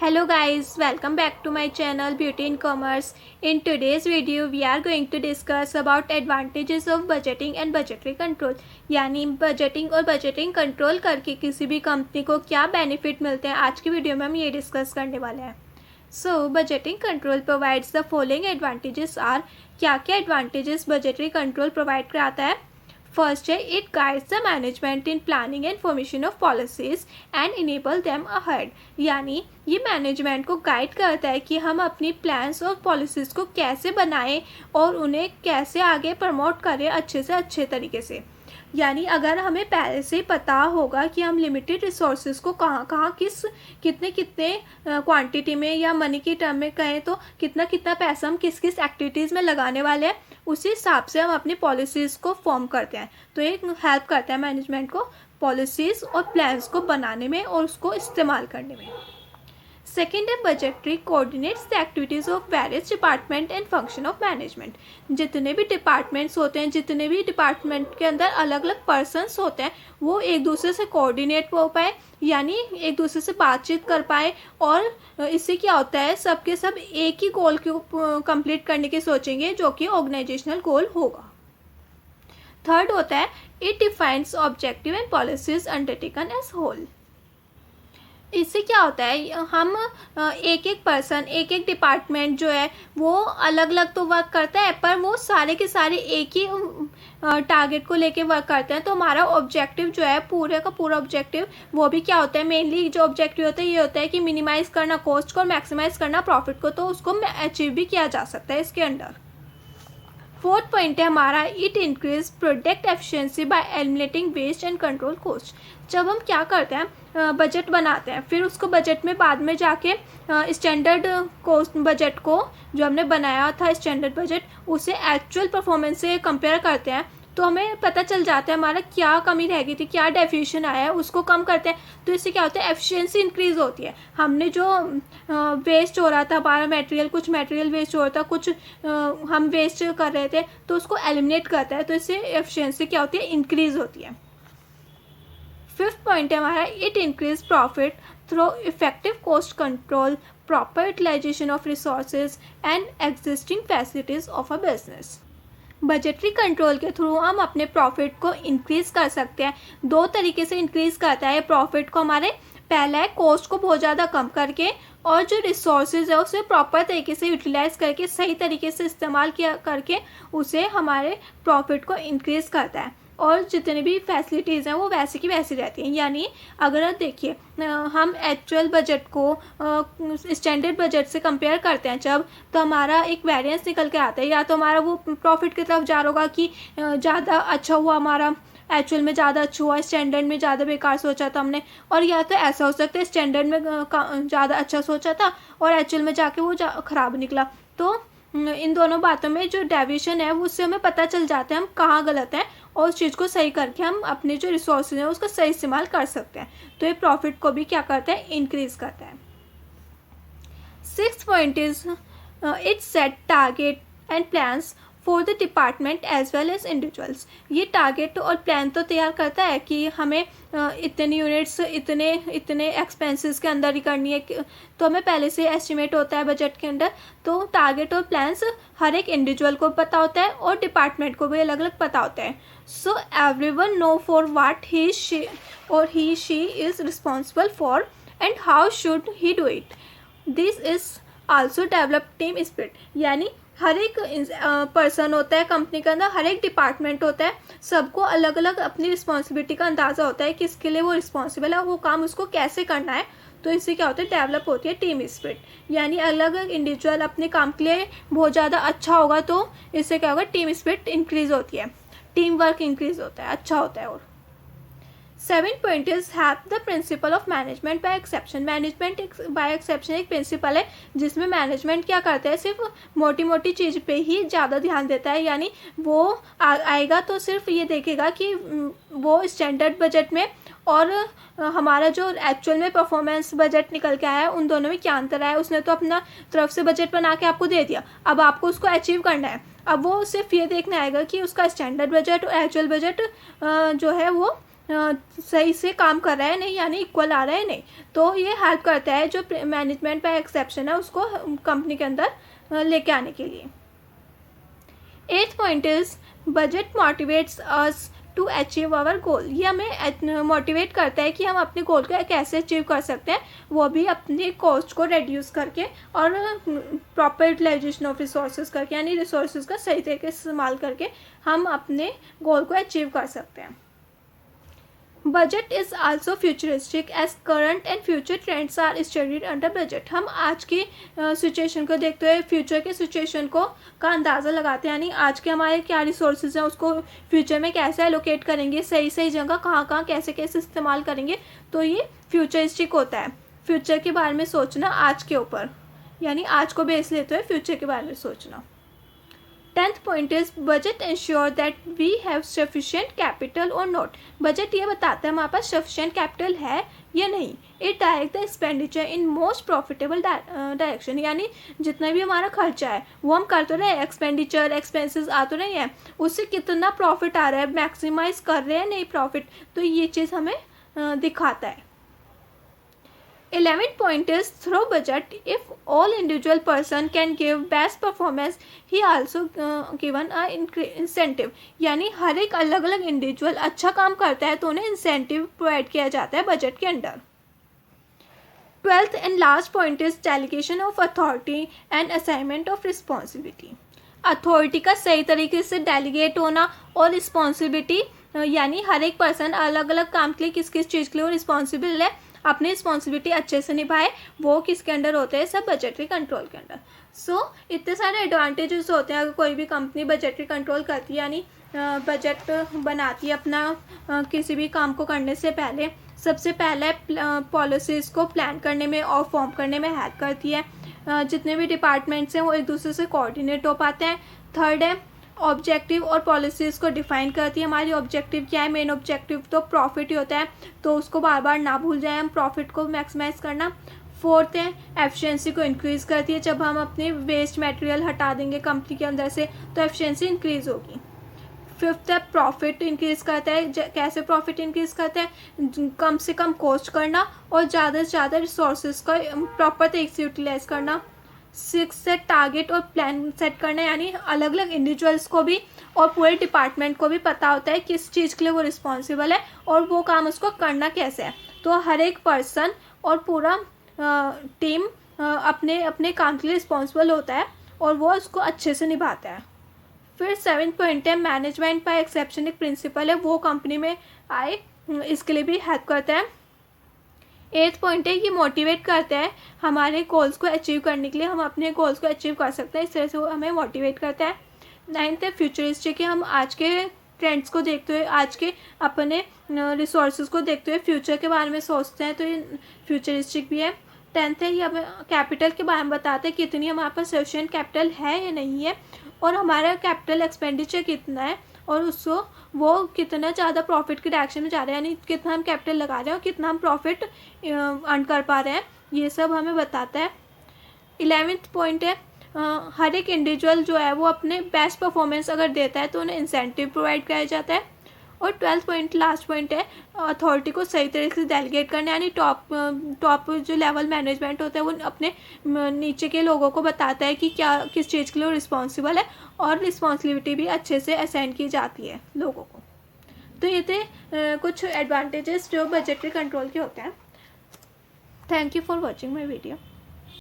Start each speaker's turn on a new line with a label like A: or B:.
A: Hello guys, welcome back to my channel Beauty in Commerce. In today's video we are going to discuss about advantages of budgeting and budgetary control. यानी budgeting और budgeting control करके किसी भी company को क्या benefit मिलते हैं, आज की वीडियो में हम ये डिस्कस करने वाले हैं. So budgeting control provides the following advantages are. क्या क्या एडवांटेजेस बजटरी कंट्रोल प्रोवाइड कराता है. फर्स्ट है, it guides the management in planning and formation of policies and enable them ahead. यानी ये मैनेजमेंट को गाइड करता है कि हम अपनी प्लान्स और पॉलिसीज़ को कैसे बनाएं और उन्हें कैसे आगे प्रमोट करें अच्छे से अच्छे तरीके से. यानी अगर हमें पहले से ही पता होगा कि हम लिमिटेड रिसोर्सेज को कहाँ कहाँ कितने क्वांटिटी में या मनी की टर्म में कहें तो कितना कितना पैसा हम किस किस एक्टिविटीज़ में लगाने वाले हैं, उसी हिसाब से हम अपनी पॉलिसीज़ को फॉर्म करते हैं. तो ये हेल्प करता है मैनेजमेंट को पॉलिसीज़ और प्लान्स को बनाने में और उसको इस्तेमाल करने में. सेकेंड है, budgetary coordinates the activities of various department and function of management. जितने भी डिपार्टमेंट्स होते हैं, जितने भी डिपार्टमेंट के अंदर अलग अलग पर्सनस होते हैं, वो एक दूसरे से कोऑर्डिनेट हो पाए, यानी एक दूसरे से बातचीत कर पाए. और इससे क्या होता है, सबके सब एक ही गोल को कंप्लीट करने की सोचेंगे जो कि ऑर्गेनाइजेशनल गोल होगा. थर्ड होता है, it defines objective and policies undertaken as whole. इससे क्या होता है, हम एक एक पर्सन एक एक डिपार्टमेंट जो है वो अलग अलग तो वर्क करता है, पर वो सारे के सारे एक ही टारगेट को लेके वर्क करते हैं. तो हमारा ऑब्जेक्टिव जो है, पूरे का पूरा ऑब्जेक्टिव, वो भी क्या होता है, मेनली जो ऑब्जेक्टिव होता है ये होता है कि मिनिमाइज़ करना कॉस्ट को और मैक्सिमाइज़ करना प्रॉफिट को. तो उसको अचीव भी किया जा सकता है इसके अंडर. फोर्थ पॉइंट है हमारा, it increase product efficiency by eliminating waste and control cost. जब हम क्या करते हैं, बजट बनाते हैं, फिर उसको बजट में बाद में जाके स्टैंडर्ड कॉस्ट बजट को जो हमने बनाया था स्टैंडर्ड बजट, उसे एक्चुअल परफॉर्मेंस से कंपेयर करते हैं. तो हमें पता चल जाता है हमारा क्या कमी रह गई थी, क्या डेफिशिएशन आया है, उसको कम करते हैं. तो इससे क्या होता है, एफिशिएंसी इंक्रीज़ होती है. हमने जो वेस्ट हो रहा था हमारा मटेरियल, कुछ मटेरियल वेस्ट हो रहा था, कुछ हम वेस्ट कर रहे थे, तो उसको एलिमिनेट करता है. तो इससे एफिशिएंसी क्या होती है, इंक्रीज़ होती है. फिफ्थ पॉइंट है हमारा, it increase profit through effective cost control, proper utilization of resources and existing facilities of a business. Budgetary control के थ्रू हम अपने प्रॉफिट को इंक्रीज़ कर सकते हैं. दो तरीके से इंक्रीज़ करता है प्रॉफिट को हमारे. पहला है कॉस्ट को बहुत ज़्यादा कम करके, और जो रिसोर्सेज है उसे प्रॉपर तरीके से यूटिलाइज करके, सही तरीके से इस्तेमाल किया करके उसे हमारे प्रॉफिट को इंक्रीज़ करता है. और जितनी भी फैसिलिटीज़ हैं वो वैसे की वैसी रहती हैं. यानी अगर आप देखिए, हम एक्चुअल बजट को स्टैंडर्ड बजट से कंपेयर करते हैं जब, तो हमारा एक वेरिएंस निकल के आता है. या तो हमारा वो प्रॉफिट की तरफ जा रहा होगा कि ज़्यादा अच्छा हुआ, हमारा एक्चुअल में ज़्यादा अच्छा हुआ, स्टैंडर्ड में ज़्यादा बेकार सोचा था हमने. और या तो ऐसा हो सकता है स्टैंडर्ड में ज़्यादा अच्छा सोचा था और एक्चुअल में जाके वो ख़राब निकला. तो इन दोनों बातों में जो डेविएशन है उससे हमें पता चल जाता है हम कहाँ गलत हैं, और उस चीज़ को सही करके हम अपने जो रिसोर्सेज हैं उसका सही इस्तेमाल कर सकते हैं. तो ये प्रॉफिट को भी क्या करता है, इंक्रीज करता है. Sixth point is it set target and plans for the department as well as individuals. ये टारगेट और प्लान तो तैयार करता है कि हमें इतने यूनिट्स इतने एक्सपेंसेस के अंदर ही करनी है. तो हमें पहले से एस्टिमेट होता है बजट के अंदर. तो टारगेट और प्लान्स हर एक इंडिविजुअल को पता होता है और डिपार्टमेंट को भी अलग अलग पता होता है. So everyone know for what he she is responsible for and how should he do it. This is also develop team spirit. यानी हर एक पर्सन होता है कंपनी के अंदर, हर एक डिपार्टमेंट होता है, सबको अलग अलग अपनी रिस्पॉन्सिबिलिटी का अंदाज़ा होता है किसके लिए वो रिस्पॉन्सिबल है, वो काम उसको कैसे करना है. तो इससे क्या होता है, डेवलप होती है टीम स्पिरिट. यानी अलग अलग इंडिविजुअल अपने काम के लिए बहुत ज़्यादा अच्छा होगा तो इससे क्या होगा, टीम स्पिरिट इंक्रीज़ होती है, टीम वर्क इंक्रीज़ होता है, अच्छा होता है. और seventh point is have the principle of management by exception. Management by exception एक प्रिंसिपल है जिसमें मैनेजमेंट क्या करता है, सिर्फ मोटी मोटी चीज़ पे ही ज़्यादा ध्यान देता है. यानी वो आएगा तो सिर्फ ये देखेगा कि वो स्टैंडर्ड बजट में और हमारा जो एक्चुअल में परफॉर्मेंस बजट निकल के आया है उन दोनों में क्या अंतर है. उसने तो अपना तरफ से बजट बना के आपको दे दिया, अब आपको उसको अचीव करना है. अब वो सिर्फ ये देखने आएगा कि उसका स्टैंडर्ड बजट और एक्चुअल बजट जो है वो सही से काम कर रहा है नहीं, यानी इक्वल आ रहा है नहीं। तो ये हेल्प करता है जो मैनेजमेंट बाय एक्सेप्शन है उसको कंपनी के अंदर लेके आने के लिए। 8th point is budget motivates us to achieve our goal. ये हमें मोटिवेट करता है कि हम अपने गोल को कैसे अचीव कर सकते हैं, वो भी अपने कॉस्ट को रिड्यूस करके और प्रॉपर यूटिलाइजेशन ऑफ रिसोर्सेज करके, यानी रिसोर्सेज का सही तरीके से इस्तेमाल करके हम अपने गोल को अचीव कर सकते हैं। Budget is also futuristic as current and future trends are studied under budget. हम आज की सिचुएशन को देखते हुए फ्यूचर के सिचुएशन को का अंदाज़ा लगाते हैं, यानी आज के हमारे क्या रिसोर्सेज हैं उसको फ्यूचर में कैसे एलोकेट करेंगे, सही सही जगह कहाँ कहाँ कैसे कैसे इस्तेमाल करेंगे। तो ये फ्यूचरिस्टिक होता है, फ्यूचर के बारे में सोचना आज के ऊपर, यानी आज को बेस लेते हुए फ्यूचर के बारे में सोचना। 10th point is budget ensure that we have sufficient capital और नॉट। बजट ये बताता है हमारे पास सफिशिएंट कैपिटल है या नहीं। It direct the expenditure in most profitable direction, यानी जितना भी हमारा खर्चा है वो हम कर तो रहे हैं, एक्सपेंडिचर एक्सपेंसेस आ तो रहे हैं, उससे कितना प्रॉफिट आ रहा है, मैक्सिमाइज कर रहे हैं नहीं प्रॉफिट, तो ये चीज़ हमें दिखाता है। 11th point is through budget if all individual person can give best performance he also given a incentive, यानी हर एक अलग अलग इंडिविजुअल अच्छा काम करता है तो उन्हें इंसेंटिव प्रोवाइड किया जाता है बजट के under. 12th and last point is delegation of authority and assignment of responsibility. Authority का सही तरीके से डेलीगेट होना और रिस्पॉन्सिबिलिटी, यानी हर एक पर्सन अलग अलग काम के लिए किस किस चीज़ के लिए वो रिस्पॉन्सिबल है, अपनी रिस्पॉन्सिबिलिटी अच्छे से निभाए, वो किसके अंडर होते हैं, सब बजटरी कंट्रोल के अंडर। सो इतने सारे एडवांटेजेस होते हैं अगर कोई भी कंपनी बजटरी कंट्रोल करती है, यानी बजट बनाती है अपना किसी भी काम को करने से पहले। सबसे पहले पॉलिसीज़ को प्लान करने में और फॉर्म करने में हेल्प करती है, जितने भी डिपार्टमेंट्स हैं वो एक दूसरे से कोऑर्डिनेट हो पाते हैं। थर्ड है ऑब्जेक्टिव और पॉलिसीज़ को डिफाइन करती है, हमारी ऑब्जेक्टिव क्या है, मेन ऑब्जेक्टिव तो प्रॉफिट ही होता है, तो उसको बार बार ना भूल जाए हम, प्रॉफिट को मैक्सिमाइज करना। फोर्थ है एफिशिएंसी को इंक्रीज़ करती है, जब हम अपने वेस्ट मटेरियल हटा देंगे कंपनी के अंदर से तो एफिशिएंसी इंक्रीज़ होगी। फिफ्थ है प्रॉफिट इंक्रीज़ करता है, कैसे प्रॉफिट इंक्रीज़ करता है, कम से कम कॉस्ट करना और ज़्यादा से ज़्यादा रिसोर्सेज का प्रॉपर तरीके से यूटिलाइज करना। 6 है टारगेट और प्लान सेट करना, यानी अलग अलग इंडिविजुअल्स को भी और पूरे डिपार्टमेंट को भी पता होता है किस चीज़ के लिए वो रिस्पॉन्सिबल है और वो काम उसको करना कैसे है, तो हर एक पर्सन और पूरा टीम अपने अपने काम के लिए रिस्पॉन्सिबल होता है और वो उसको अच्छे से निभाता है। फिर 7th पॉइंट है मैनेजमेंट बाय एक्सेप्शन, एक प्रिंसिपल है वो कंपनी में आए, इसके लिए भी हेल्प करता है। 8th पॉइंट है ये मोटिवेट करता है हमारे गोल्स को अचीव करने के लिए, हम अपने गोल्स को अचीव कर सकते हैं, इस तरह से वो हमें मोटिवेट करता है। 9th है फ्यूचरिस्टिक, हम आज के ट्रेंड्स को देखते हुए, आज के अपने रिसोर्सेज को देखते हुए फ्यूचर के बारे में सोचते हैं, तो ये फ्यूचरिस्टिक भी है। 10th है ये हमें कैपिटल के बारे में बताते हैं कितनी हमारे पास सफिशिएंट कैपिटल है या नहीं है, और हमारा कैपिटल एक्सपेंडिचर कितना है और उसको वो कितना ज़्यादा प्रॉफिट की डायरेक्शन में जा रहा है, यानी कितना हम कैपिटल लगा रहे हैं और कितना हम प्रॉफिट अर्न कर पा रहे हैं, ये सब हमें बताता है। 11th पॉइंट है हर एक इंडिविजुअल जो है वो अपने बेस्ट परफॉर्मेंस अगर देता है तो उन्हें इंसेंटिव प्रोवाइड किया जाता है। और 12th पॉइंट लास्ट पॉइंट है अथॉरिटी को सही तरीके से डेलीगेट करना, यानी टॉप जो लेवल मैनेजमेंट होता है वो अपने नीचे के लोगों को बताता है कि क्या किस चीज़ के लिए रिस्पॉन्सिबल है और रिस्पॉन्सिबिलिटी भी अच्छे से असाइन की जाती है लोगों को। तो ये थे कुछ एडवांटेजेस जो बजटरी कंट्रोल के होते हैं। Thank you for watching my video.